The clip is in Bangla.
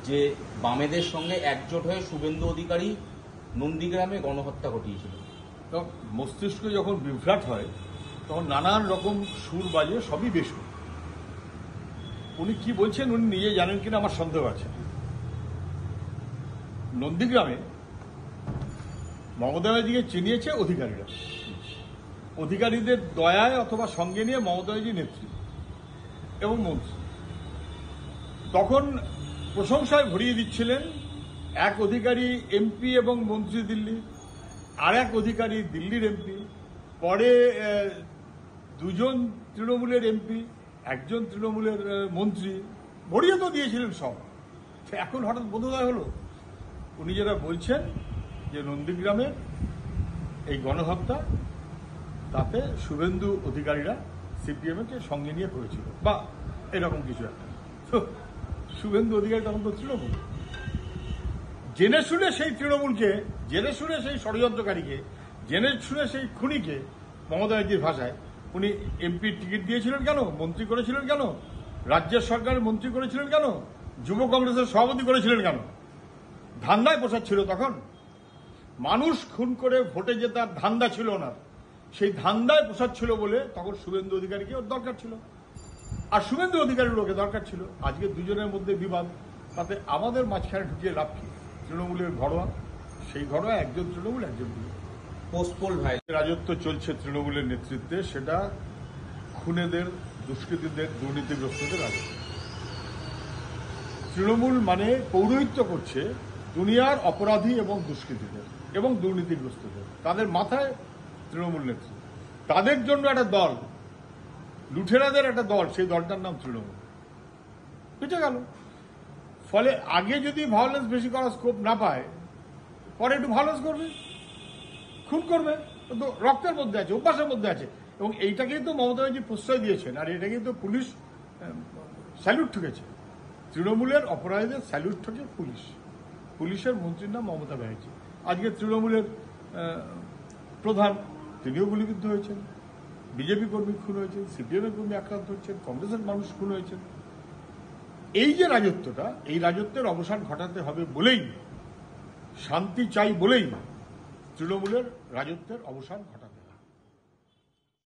যে বামেদের সঙ্গে একজোট হয়ে শুভেন্দু অধিকারী নন্দীগ্রামে গণহত্যা ঘটিয়েছিল। মস্তিষ্ক যখন বিভ্রাট হয় তখন নানান রকম সুর বাজে, সবই বেসুর। উনি কি বলছেন উনি নিজে জানেন কিনা আমার সন্দেহ আছে। নন্দীগ্রামে মমতা ব্যানার্জিকে চিনিয়েছে অধিকারীরা, অধিকারীদের দয়ায় অথবা সঙ্গে নিয়ে মমতা ব্যানার্জি নেত্রী এবং মন্ত্রী তখন প্রশংসায় ভরিয়ে দিচ্ছিলেন। এক অধিকারী এমপি এবং মন্ত্রী দিল্লি, আর এক অধিকারী দিল্লির এমপি, পরে দুজন তৃণমূলের এমপি, একজন তৃণমূলের মন্ত্রী, ভরিয়ে তো দিয়েছিলেন সব। এখন হঠাৎ বোধোদয় হলো উনি যেটা বলছেন যে নন্দীগ্রামের এই গণহত্যা তাতে শুভেন্দু অধিকারীরা সিপিএমকে সঙ্গে নিয়ে করেছিল বা এরকম কিছু একটা। তো শুভেন্দু অধিকারী তখন তো তৃণমূল, জেনে শুনে সেই তৃণমূলকে, জেনে শুনে সেই ষড়যন্ত্রকারীকে, জেনে শুনে সেই খুনিকে মমতা ব্যানার্জির ভাষায় উনি এমপির টিকিট দিয়েছিলেন কেন, মন্ত্রী করেছিলেন কেন, রাজ্যের সরকারের মন্ত্রী করেছিলেন কেন, যুব কংগ্রেসের সভাপতি করেছিলেন কেন? ধান্দায় পোষাচ্ছিল তখন। মানুষ খুন করে ভোটে জেতার ধান্দা ছিল না, সেই ধান্দায় পোষাচ্ছিল বলে তখন শুভেন্দু অধিকারীকে ওর দরকার ছিল, আর শুভেন্দু অধিকারীর লোকে দরকার ছিল। আজকে দুজনের মধ্যে বিবাদ, তাতে আমাদের মাঝখানে ঢুকিয়ে লাভ কি? তৃণমূলের ঘরোয়া, সেই ঘরোয়া একজন তৃণমূল, একজন পোস্টপোল ভাই রাজত্ব চলছে তৃণমূলের নেতৃত্বে, সেটা খুনেদের, দুষ্কৃতীদের, দুর্নীতিগ্রস্তদের রাজত্ব। তৃণমূল মানে পৌরোহিত্য করছে দুনিয়ার অপরাধী এবং দুষ্কৃতীদের এবং দুর্নীতিগ্রস্তদের, তাদের মাথায় তৃণমূল নেত্রী, তাদের জন্য একটা দল, লুঠেরাদের একটা দল, সেই দলটার নাম তৃণমূল। বুঝে গেল? ফলে আগে যদি ভায়োলেন্স বেশি করার স্কোপ না পায়, পরে একটু ভায়োলেন্স করবে, খুন করবে, তো রক্তের মধ্যে আছে, অভ্যাসের মধ্যে আছে। এবং এইটাকেই তো মমতা ব্যানার্জি প্রশ্রয় দিয়েছেন, আর এটাকেই তো পুলিশ স্যালুট ঠুকেছে। তৃণমূলের অপরাধীদের স্যালুট ঠকে পুলিশ, পুলিশের মন্ত্রীর নাম মমতা ব্যানার্জি। আজকে তৃণমূলের প্রধান তিনিও গুলিবিদ্ধ হয়েছেন, বিজেপি কর্মী খুন হয়েছেন, সিপিএম এর কর্মী আক্রান্ত হচ্ছেন, কংগ্রেসের মানুষ খুন হয়েছেন। এই যে রাজত্বটা, এই রাজত্বের অবসান ঘটাতে হবে বলেই, শান্তি চাই বলেই তৃণমূলের রাজত্বের অবসান ঘটাতে